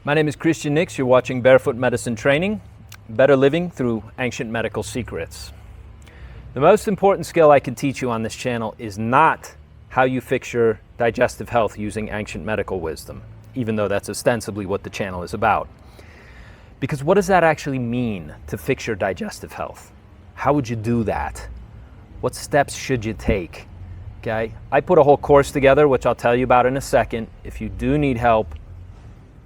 My name is Christian Nix. You're watching Barefoot Medicine Training, Better Living Through Ancient Medical Secrets. The most important skill I can teach you on this channel is not how you fix your digestive health using ancient medical wisdom, even though that's ostensibly what the channel is about. Because what does that actually mean to fix your digestive health? How would you do that? What steps should you take? Okay, I put a whole course together, which I'll tell you about in a second. If you do need help,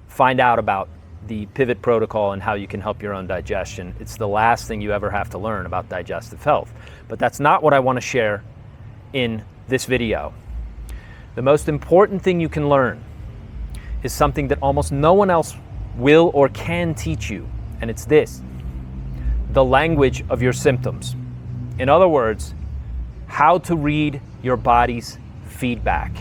find out about the pivot protocol and how you can help your own digestion. It's the last thing you ever have to learn about digestive health. But that's not what I want to share in this video. The most important thing you can learn is something that almost no one else will or can teach you, and it's this: the language of your symptoms. In other words, how to read your body's feedback.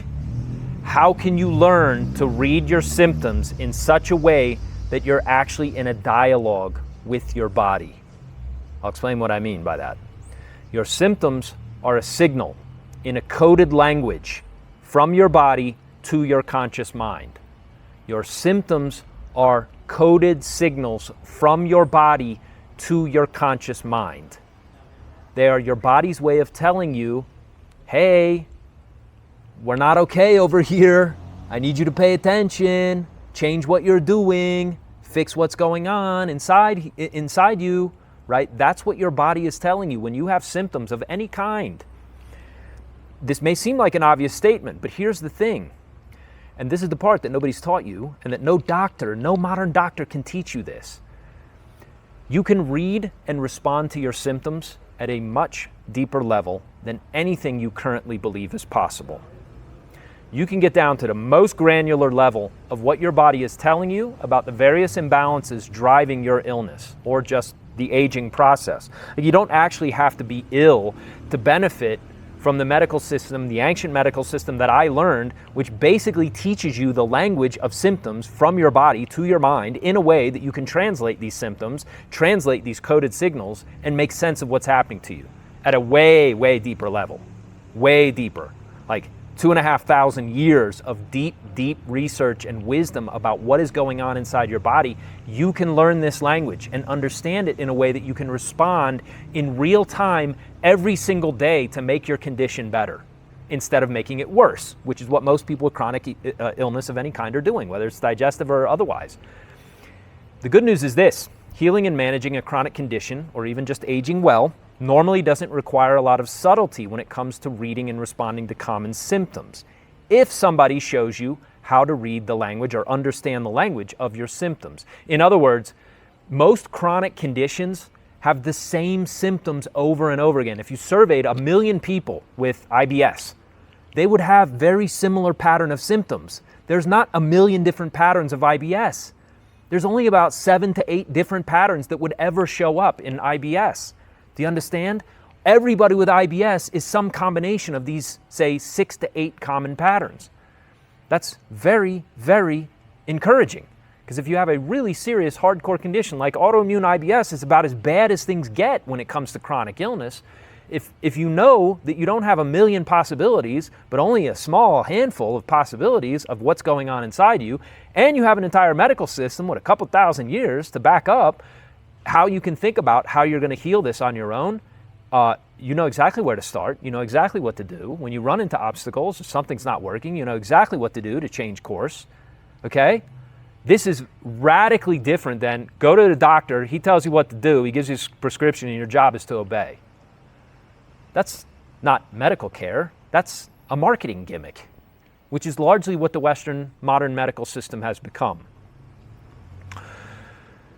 How can you learn to read your symptoms in such a way that you're actually in a dialogue with your body? I'll explain what I mean by that. Your symptoms are a signal in a coded language from your body to your conscious mind. Your symptoms are coded signals from your body to your conscious mind. They are your body's way of telling you, hey, we're not okay over here. I need you to pay attention, change what you're doing, fix what's going on inside you, right? That's what your body is telling you when you have symptoms of any kind. This may seem like an obvious statement, but here's the thing, and this is the part that nobody's taught you, and that no doctor, no modern doctor can teach you this. You can read and respond to your symptoms at a much deeper level than anything you currently believe is possible. You can get down to the most granular level of what your body is telling you about the various imbalances driving your illness or just the aging process. You don't actually have to be ill to benefit from the medical system, the ancient medical system that I learned, which basically teaches you the language of symptoms from your body to your mind in a way that you can translate these symptoms, translate these coded signals, and make sense of what's happening to you at a way, way deeper level. Way deeper. Like 2,500 years of deep, deep research and wisdom about what is going on inside your body. You can learn this language and understand it in a way that you can respond in real time every single day to make your condition better instead of making it worse, which is what most people with chronic illness of any kind are doing, whether it's digestive or otherwise. The good news is this: healing and managing a chronic condition, or even just aging well, normally doesn't require a lot of subtlety when it comes to reading and responding to common symptoms, if somebody shows you how to read the language or understand the language of your symptoms. In other words, most chronic conditions have the same symptoms over and over again. If you surveyed 1 million people with IBS, they would have very similar pattern of symptoms. There's not 1 million different patterns of IBS. There's only about 7 to 8 different patterns that would ever show up in IBS. Do you understand? Everybody with IBS is some combination of these, say, 6 to 8 common patterns. That's very, very encouraging. Because if you have a really serious hardcore condition like autoimmune IBS, is about as bad as things get when it comes to chronic illness. If you know that you don't have 1 million possibilities, but only a small handful of possibilities of what's going on inside you, and you have an entire medical system with a couple thousand years to back up how you can think about how you're going to heal this on your own, you know exactly where to start. You know exactly what to do. When you run into obstacles, if something's not working, you know exactly what to do to change course. Okay? This is radically different than go to the doctor, he tells you what to do, he gives you a prescription, and your job is to obey. That's not medical care. That's a marketing gimmick, which is largely what the Western modern medical system has become.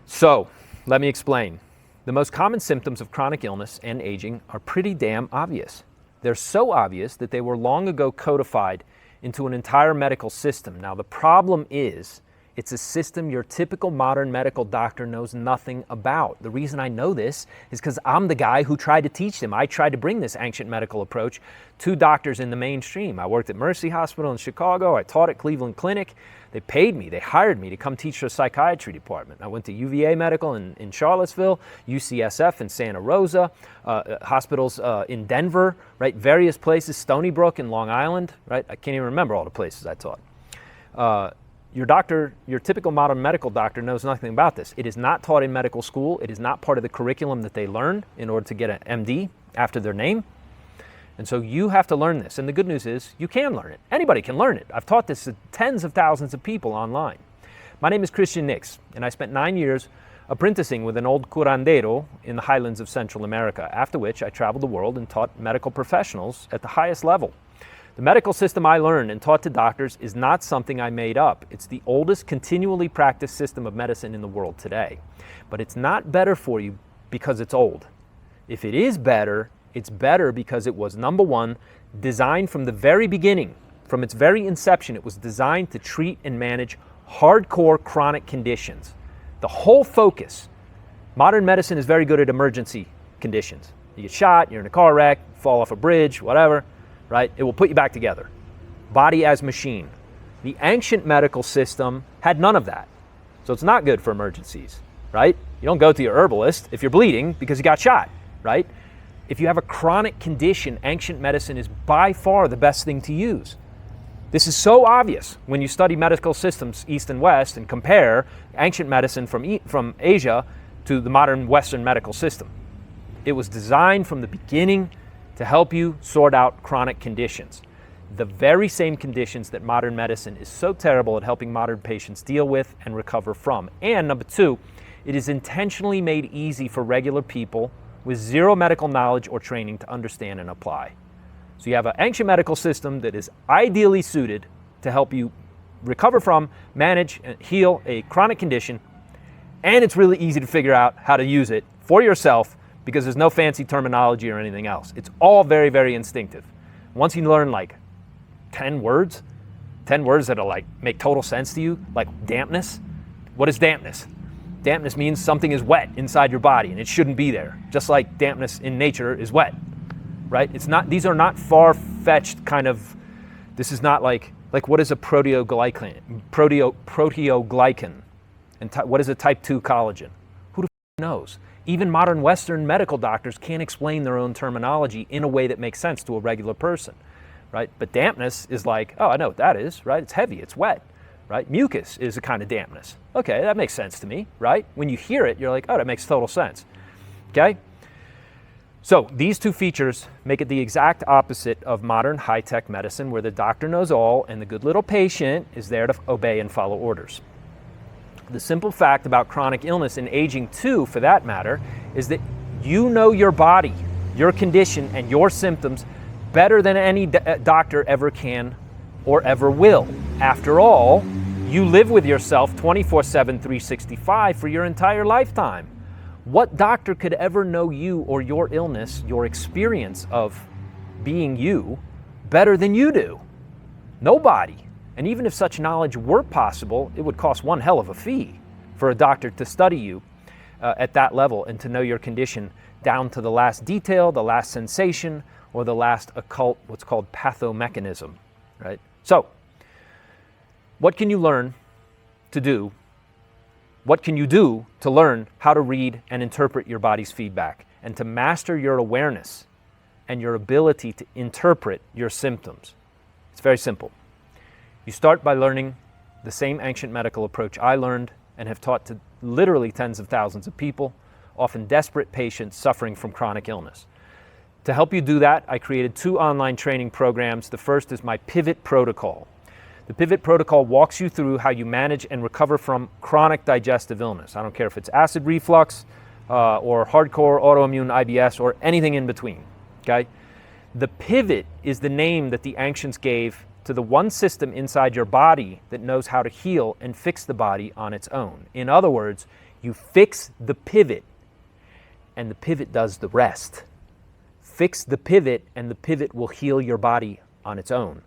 So, let me explain. The most common symptoms of chronic illness and aging are pretty damn obvious. They're so obvious that they were long ago codified into an entire medical system. Now, the problem is, it's a system your typical modern medical doctor knows nothing about. The reason I know this is because I'm the guy who tried to teach them. I tried to bring this ancient medical approach to doctors in the mainstream. I worked at Mercy Hospital in Chicago. I taught at Cleveland Clinic. They paid me, they hired me to come teach their psychiatry department. I went to UVA Medical in Charlottesville, UCSF in Santa Rosa, hospitals in Denver, right? Various places, Stony Brook in Long Island, right? I can't even remember all the places I taught. Your doctor, your typical modern medical doctor, knows nothing about this. It is not taught in medical school. It is not part of the curriculum that they learn in order to get an MD after their name. And so you have to learn this. And the good news is you can learn it. Anybody can learn it. I've taught this to tens of thousands of people online. My name is Christian Nix, and I spent 9 years apprenticing with an old curandero in the highlands of Central America, after which I traveled the world and taught medical professionals at the highest level. The medical system I learned and taught to doctors is not something I made up. It's the oldest continually practiced system of medicine in the world today. But it's not better for you because it's old. If it is better, it's better because it was, number one, designed from the very beginning, from its very inception. It was designed to treat and manage hardcore chronic conditions. The whole focus. Modern medicine is very good at emergency conditions. You get shot, you're in a car wreck, fall off a bridge, whatever. Right? It will put you back together. Body as machine. The ancient medical system had none of that. So it's not good for emergencies, right? You don't go to your herbalist if you're bleeding because you got shot, right? If you have a chronic condition, ancient medicine is by far the best thing to use. This is so obvious when you study medical systems East and West and compare ancient medicine from Asia to the modern Western medical system. It was designed from the beginning to help you sort out chronic conditions. The very same conditions that modern medicine is so terrible at helping modern patients deal with and recover from. And number two, it is intentionally made easy for regular people with zero medical knowledge or training to understand and apply. So you have an ancient medical system that is ideally suited to help you recover from, manage, and heal a chronic condition, and it's really easy to figure out how to use it for yourself because there's no fancy terminology or anything else. It's all very, very instinctive. Once you learn like 10 words that'll like make total sense to you, like dampness. What is dampness? Dampness means something is wet inside your body and it shouldn't be there, just like dampness in nature is wet, right? It's not, these are not far-fetched kind of, this is not like what is a proteoglycan? Proteoglycan. And what is a type 2 collagen? Who the f knows? Even modern Western medical doctors can't explain their own terminology in a way that makes sense to a regular person, right? But dampness is like, oh, I know what that is, right? It's heavy, it's wet, right? Mucus is a kind of dampness. Okay, that makes sense to me, right? When you hear it, you're like, oh, that makes total sense, okay? So these two features make it the exact opposite of modern high-tech medicine where the doctor knows all and the good little patient is there to obey and follow orders. The simple fact about chronic illness and aging too, for that matter, is that you know your body, your condition, and your symptoms better than any doctor ever can or ever will. After all, you live with yourself 24/7, 365 for your entire lifetime. What doctor could ever know you or your illness, your experience of being you, better than you do? Nobody. And even if such knowledge were possible, it would cost one hell of a fee for a doctor to study you at that level and to know your condition down to the last detail, the last sensation, or the last occult, what's called pathomechanism, right? So, what can you learn to do? What can you do to learn how to read and interpret your body's feedback and to master your awareness and your ability to interpret your symptoms? It's very simple. You start by learning the same ancient medical approach I learned and have taught to literally tens of thousands of people, often desperate patients suffering from chronic illness. To help you do that, I created 2 online training programs. The first is my Pivot Protocol. The Pivot Protocol walks you through how you manage and recover from chronic digestive illness. I don't care if it's acid reflux or hardcore autoimmune IBS or anything in between, okay? The pivot is the name that the ancients gave to the one system inside your body that knows how to heal and fix the body on its own. In other words, you fix the pivot and the pivot does the rest. Fix the pivot and the pivot will heal your body on its own.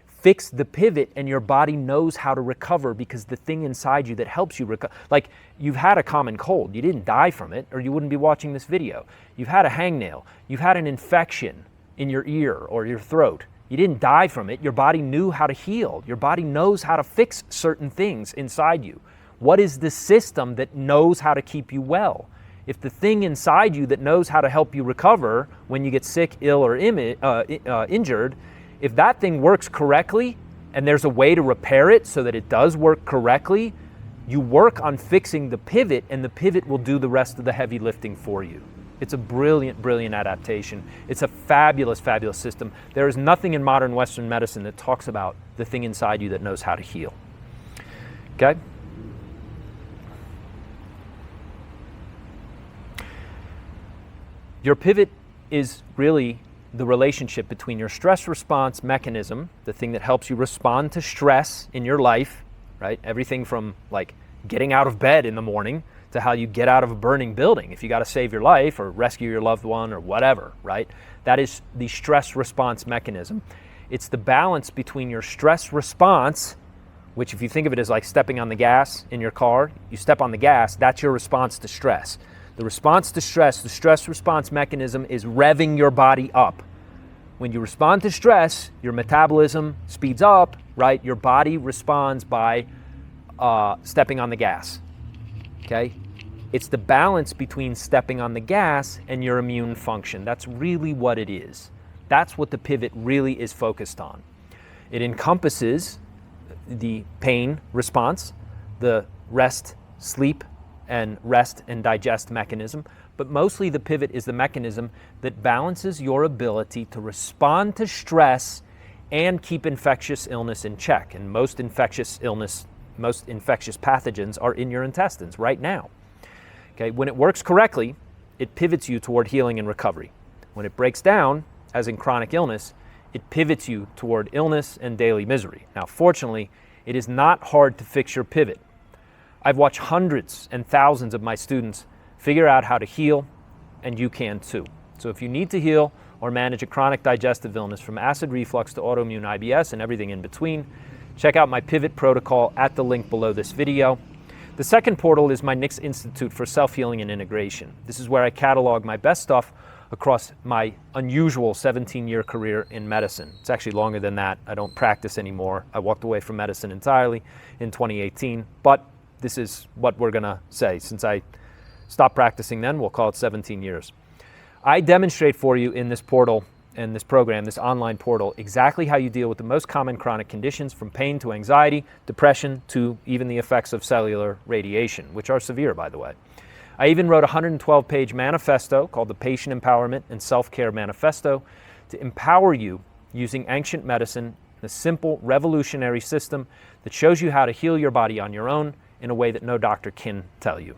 Fix the pivot and your body knows how to recover because the thing inside you that helps you recover, like you've had a common cold, you didn't die from it or you wouldn't be watching this video. You've had a hangnail, you've had an infection in your ear or your throat. You didn't die from it. Your body knew how to heal. Your body knows how to fix certain things inside you. What is the system that knows how to keep you well? If the thing inside you that knows how to help you recover when you get sick, ill, or injured, if that thing works correctly, and there's a way to repair it so that it does work correctly, you work on fixing the pivot, and the pivot will do the rest of the heavy lifting for you. It's a brilliant, brilliant adaptation. It's a fabulous, fabulous system. There is nothing in modern Western medicine that talks about the thing inside you that knows how to heal. Okay? Your pivot is really the relationship between your stress response mechanism, the thing that helps you respond to stress in your life, right? Everything from like getting out of bed in the morning to how you get out of a burning building if you got to save your life or rescue your loved one or whatever, right? That is the stress response mechanism. It's the balance between your stress response, which if you think of it as like stepping on the gas in your car, you step on the gas, that's your response to stress. The response to stress, the stress response mechanism is revving your body up. When you respond to stress, your metabolism speeds up, right? Your body responds by stepping on the gas, okay? It's the balance between stepping on the gas and your immune function. That's really what it is. That's what the pivot really is focused on. It encompasses the pain response, the rest, sleep, and rest and digest mechanism, but mostly the pivot is the mechanism that balances your ability to respond to stress and keep infectious illness in check. And most infectious pathogens are in your intestines right now. Okay, when it works correctly, it pivots you toward healing and recovery. When it breaks down, as in chronic illness, it pivots you toward illness and daily misery. Now, fortunately, it is not hard to fix your pivot. I've watched hundreds and thousands of my students figure out how to heal, and you can too. So if you need to heal or manage a chronic digestive illness from acid reflux to autoimmune IBS and everything in between, check out my pivot protocol at the link below this video. The second portal is my Nix Institute for Self-Healing and Integration. This is where I catalog my best stuff across my unusual 17-year career in medicine. It's actually longer than that. I don't practice anymore. I walked away from medicine entirely in 2018, but this is what we're gonna say. Since I stopped practicing then, we'll call it 17 years. I demonstrate for you in this portal and this program, this online portal, exactly how you deal with the most common chronic conditions, from pain to anxiety, depression, to even the effects of cellular radiation, which are severe, by the way. I even wrote a 112-page manifesto called the Patient Empowerment and Self-Care Manifesto to empower you using ancient medicine, a simple, revolutionary system that shows you how to heal your body on your own in a way that no doctor can tell you.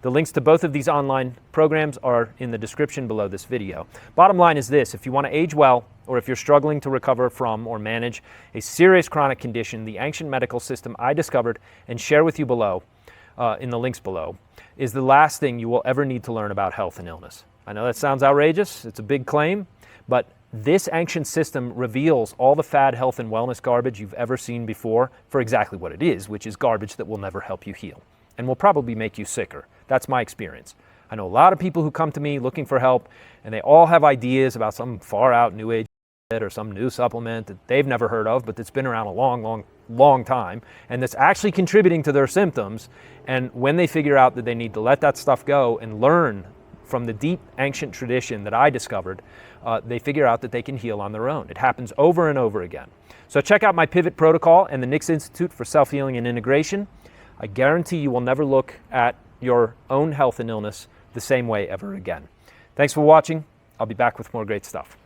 The links to both of these online programs are in the description below this video. Bottom line is this: if you want to age well, or if you're struggling to recover from or manage a serious chronic condition, the ancient medical system I discovered and share with you below, in the links below, is the last thing you will ever need to learn about health and illness. I know that sounds outrageous, it's a big claim, but this ancient system reveals all the fad health and wellness garbage you've ever seen before for exactly what it is, which is garbage that will never help you heal and will probably make you sicker. That's my experience. I know a lot of people who come to me looking for help, and they all have ideas about some far out new age or some new supplement that they've never heard of, but that's been around a long time, and that's actually contributing to their symptoms. And when they figure out that they need to let that stuff go and learn from the deep ancient tradition that I discovered, they figure out that they can heal on their own. It happens over and over again. So check out my Pivot Protocol and the Nix Institute for Self-Healing and Integration. I guarantee you will never look at your own health and illness the same way ever again. Thanks for watching. I'll be back with more great stuff.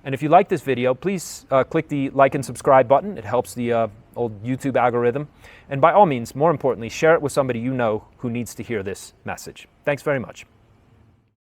And if you like this video, please click the like and subscribe button. It helps the old YouTube algorithm. And by all means, more importantly, share it with somebody you know who needs to hear this message. Thanks very much.